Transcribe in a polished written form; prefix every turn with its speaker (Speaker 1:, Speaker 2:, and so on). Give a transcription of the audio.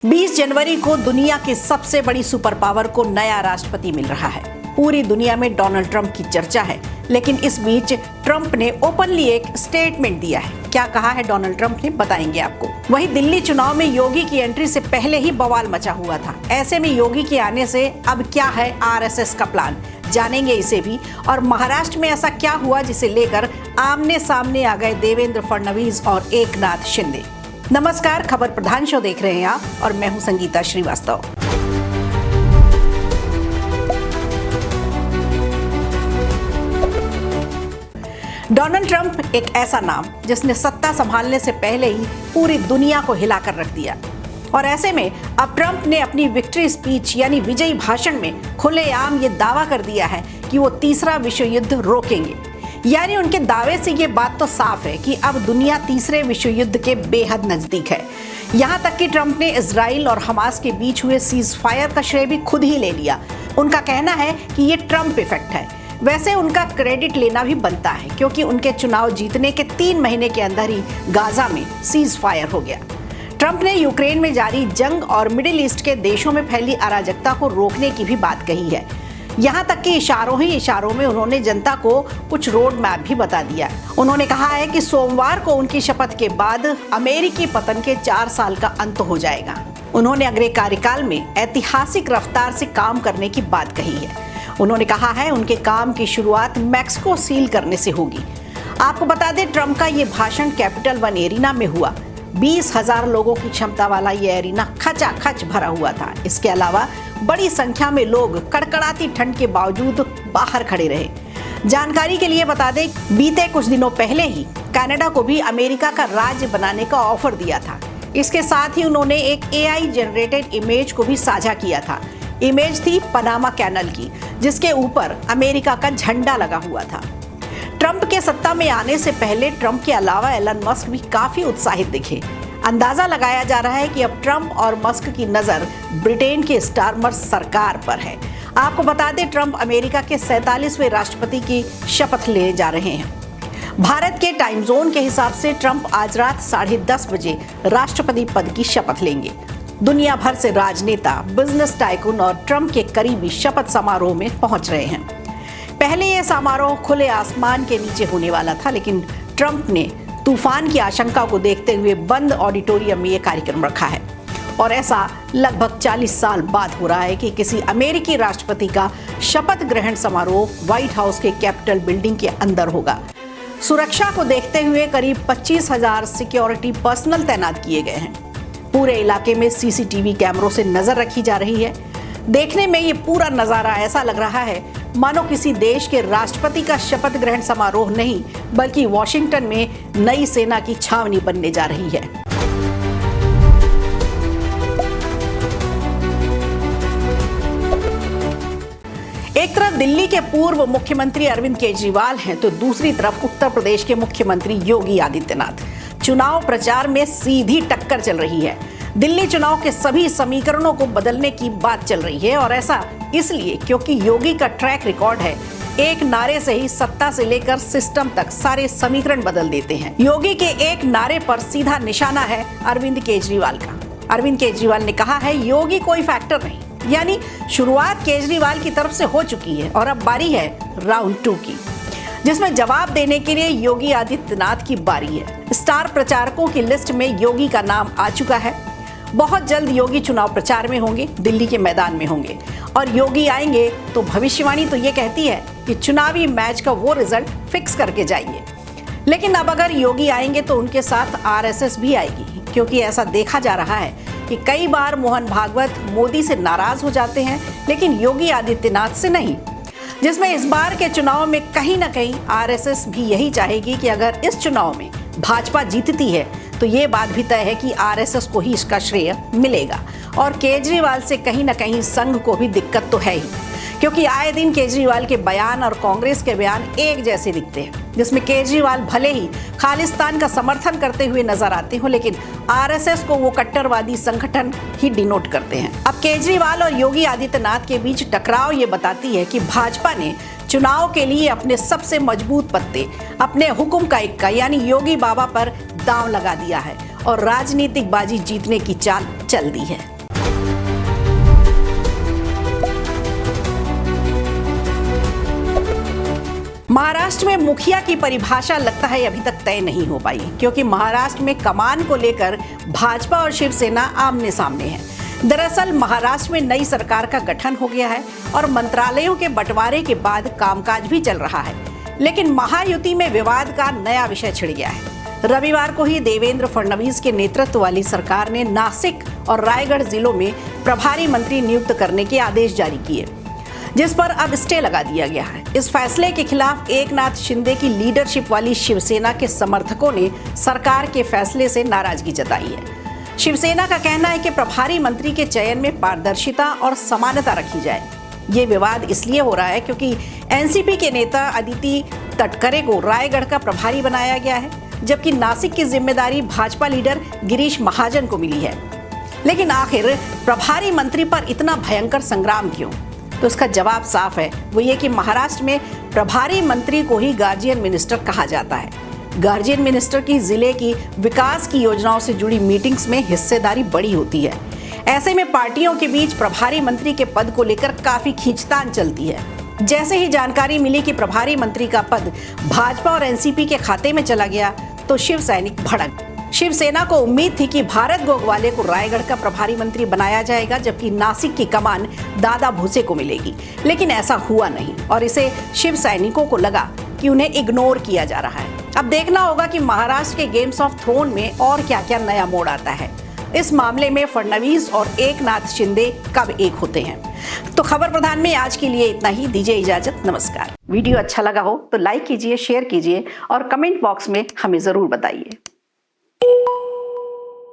Speaker 1: 20 जनवरी को दुनिया की सबसे बड़ी सुपर पावर को नया राष्ट्रपति मिल रहा है। पूरी दुनिया में डोनाल्ड ट्रंप की चर्चा है, लेकिन इस बीच ट्रंप ने ओपनली एक स्टेटमेंट दिया है। क्या कहा है डोनाल्ड ट्रंप ने, बताएंगे आपको। वहीं दिल्ली चुनाव में योगी की एंट्री से पहले ही बवाल मचा हुआ था। ऐसे में योगी के आने से अब क्या है आरएसएस का प्लान, जानेंगे इसे भी। और महाराष्ट्र में ऐसा क्या हुआ जिसे लेकर आमने सामने आ गए देवेंद्र फडणवीस और एकनाथ शिंदे। नमस्कार, खबर प्रधान शो देख रहे हैं आप और मैं हूं संगीता श्रीवास्तव। डोनाल्ड ट्रंप एक ऐसा नाम जिसने सत्ता संभालने से पहले ही पूरी दुनिया को हिलाकर रख दिया। और ऐसे में अब ट्रंप ने अपनी विक्ट्री स्पीच यानी विजयी भाषण में खुलेआम ये दावा कर दिया है कि वो तीसरा विश्व युद्ध रोकेंगे। यानी उनके दावे से ये बात तो साफ है कि अब दुनिया तीसरे विश्व युद्ध के बेहद नजदीक है। यहाँ तक कि ट्रंप ने इजराइल और हमास के बीच हुए सीज फायर का श्रेय भी खुद ही ले लिया। उनका कहना है कि ये ट्रंप इफेक्ट है। वैसे उनका क्रेडिट लेना भी बनता है, क्योंकि उनके चुनाव जीतने के 3 महीने के अंदर ही गाजा में सीज फायर हो गया। ट्रंप ने यूक्रेन में जारी जंग और मिडिल ईस्ट के देशों में फैली अराजकता को रोकने की भी बात कही है। यहाँ तक कि इशारों ही इशारों में उन्होंने जनता को कुछ रोड मैप भी बता दिया। उन्होंने कहा है कि सोमवार को उनकी शपथ के बाद अमेरिकी पतन के 4 साल का अंत हो जाएगा। उन्होंने अगले कार्यकाल में ऐतिहासिक रफ्तार से काम करने की बात कही है। उन्होंने कहा है उनके काम की शुरुआत मैक्सिको सील करने से होगी। आपको बता दें, ट्रंप का ये भाषण कैपिटल वन एरिना में हुआ। 20,000 लोगों की क्षमता वाला ये एरिना खचाखच भरा हुआ था। इसके अलावा बड़ी संख्या में लोग कड़कड़ाती ठंड के बावजूद बाहर खड़े रहे। जानकारी के लिए बता दें, बीते कुछ दिनों पहले ही कनाडा को भी अमेरिका का राज्य बनाने का ऑफर दिया था। इसके साथ ही उन्होंने एक AI जनरेटेड इमेज को भी साझा किया था। इमेज थी पनामा कैनल की, जिसके ऊपर अमेरिका का झंडा लगा हुआ था। ट्रंप के सत्ता में आने से पहले ट्रंप के अलावा एलन मस्क भी काफी उत्साहित दिखे। अंदाजा लगाया जा रहा है कि अब ट्रंप और मस्क की नजर ब्रिटेन के स्टारमर सरकार पर है। आपको बता दें, ट्रंप अमेरिका के 47वें राष्ट्रपति की शपथ लेने जा रहे हैं। भारत के टाइम जोन के हिसाब से ट्रंप आज रात 10:30 बजे राष्ट्रपति पद की शपथ लेंगे। दुनिया भर से राजनेता, बिजनेस टाइकून और ट्रंप के करीबी शपथ समारोह में पहुंच रहे हैं। पहले यह समारोह खुले आसमान के नीचे होने वाला था, लेकिन ट्रंप ने तूफान की आशंका को देखते हुए बंद ऑडिटोरियम में यह कार्यक्रम रखा है। और ऐसा लगभग 40 साल बाद हो रहा है कि किसी अमेरिकी राष्ट्रपति का शपथ ग्रहण समारोह व्हाइट हाउस के कैपिटल बिल्डिंग के अंदर होगा। सुरक्षा को देखते हुए करीब 25,000 सिक्योरिटी पर्सनल तैनात किए गए हैं। पूरे इलाके में CCTV कैमरों से नजर रखी जा रही है। देखने में ये पूरा नजारा ऐसा लग रहा है मानो किसी देश के राष्ट्रपति का शपथ ग्रहण समारोह नहीं, बल्कि वॉशिंगटन में नई सेना की छावनी बनने जा रही है। एक तरफ दिल्ली के पूर्व मुख्यमंत्री अरविंद केजरीवाल हैं, तो दूसरी तरफ उत्तर प्रदेश के मुख्यमंत्री योगी आदित्यनाथ। चुनाव प्रचार में सीधी टक्कर चल रही है। दिल्ली चुनाव के सभी समीकरणों को बदलने की बात चल रही है, और ऐसा इसलिए क्योंकि योगी का ट्रैक रिकॉर्ड है। एक नारे से ही सत्ता से लेकर सिस्टम तक सारे समीकरण बदल देते हैं। योगी के एक नारे पर सीधा निशाना है अरविंद केजरीवाल का। अरविंद केजरीवाल ने कहा है योगी कोई फैक्टर नहीं, यानी शुरुआत केजरीवाल की तरफ से हो चुकी है और अब बारी है राउंड 2 की, जिसमें जवाब देने के लिए योगी आदित्यनाथ की बारी है। स्टार प्रचारकों की लिस्ट में योगी का नाम आ चुका है। बहुत जल्द योगी चुनाव प्रचार में होंगे, दिल्ली के मैदान में होंगे। और योगी आएंगे तो भविष्यवाणी तो ये कहती है कि चुनावी मैच का वो रिजल्ट फिक्स करके जाइए। लेकिन अब अगर योगी आएंगे तो उनके साथ RSS भी आएगी, क्योंकि ऐसा देखा जा रहा है कि कई बार मोहन भागवत मोदी से नाराज हो जाते हैं, लेकिन योगी आदित्यनाथ से नहीं। जिसमें इस बार के चुनाव में कहीं ना कहीं RSS भी यही चाहेगी कि अगर इस चुनाव में भाजपा जीतती है तो ये बात भी तय है कि RSS को ही इसका श्रेय मिलेगा। और केजरीवाल से कहीं ना कहीं संघ को भी दिक्कत तो है ही, क्योंकि आए दिन केजरीवाल के बयान और कांग्रेस के बयान एक जैसे दिखते हैं, जिसमें केजरीवाल भले ही खालिस्तान का समर्थन करते हुए नजर आते हो, लेकिन RSS को वो कट्टरवादी संगठन ही डिनोट करते हैं। अब केजरीवाल और योगी आदित्यनाथ के बीच टकराव ये बताती है कि भाजपा ने चुनाव के लिए अपने सबसे मजबूत पत्ते, अपने हुक्म का इक्का यानी योगी बाबा पर दांव लगा दिया है और राजनीतिक बाजी जीतने की चाल चल दी है। महाराष्ट्र में मुखिया की परिभाषा लगता है अभी तक तय नहीं हो पाई, क्योंकि महाराष्ट्र में कमान को लेकर भाजपा और शिवसेना आमने सामने है। दरअसल महाराष्ट्र में नई सरकार का गठन हो गया है और मंत्रालयों के बंटवारे के बाद कामकाज भी चल रहा है, लेकिन महायुति में विवाद का नया विषय छिड़ गया है। रविवार को ही देवेंद्र फडणवीस के नेतृत्व वाली सरकार ने नासिक और रायगढ़ जिलों में प्रभारी मंत्री नियुक्त करने के आदेश जारी किए, जिस पर अब स्टे लगा दिया गया है। इस फैसले के खिलाफ एकनाथ शिंदे की लीडरशिप वाली शिवसेना के समर्थकों ने सरकार के फैसले से नाराजगी जताई है। शिवसेना का कहना है कि प्रभारी मंत्री के चयन में पारदर्शिता और समानता रखी जाए। ये विवाद इसलिए हो रहा है क्योंकि एनसीपी के नेता अदिति तटकरे को रायगढ़ का प्रभारी बनाया गया है, जबकि नासिक की जिम्मेदारी भाजपा लीडर गिरीश महाजन को मिली है। लेकिन आखिर प्रभारी मंत्री पर इतना भयंकर संग्राम क्यों? तो इसका जवाब साफ है, वो ये कि महाराष्ट्र में प्रभारी मंत्री को ही गार्जियन मिनिस्टर कहा जाता है। गार्जियन मिनिस्टर की जिले की विकास की योजनाओं से जुड़ी मीटिंग्स में हिस्सेदारी बड़ी होती है। ऐसे में पार्टियों के बीच प्रभारी मंत्री के पद को लेकर काफी खींचतान चलती है। जैसे ही जानकारी मिली कि प्रभारी मंत्री का पद भाजपा और एनसीपी के खाते में चला गया तो शिव सैनिक भड़क। शिवसेना को उम्मीद थी कि भारत गोगवाले को रायगढ़ का प्रभारी मंत्री बनाया जाएगा, जबकि नासिक की कमान दादा भूसे को मिलेगी, लेकिन ऐसा हुआ नहीं और इसे शिव सैनिकों को लगा कि उन्हें इग्नोर किया जा रहा है। अब देखना होगा कि महाराष्ट्र के गेम्स ऑफ थ्रोन में और क्या क्या नया मोड़ आता है। इस मामले में फडणवीस और एकनाथ शिंदे कब एक होते हैं। तो खबर प्रधान में आज के लिए इतना ही। दीजिए इजाजत, नमस्कार। वीडियो अच्छा लगा हो तो लाइक कीजिए, शेयर कीजिए और कमेंट बॉक्स में हमें जरूर बताइए।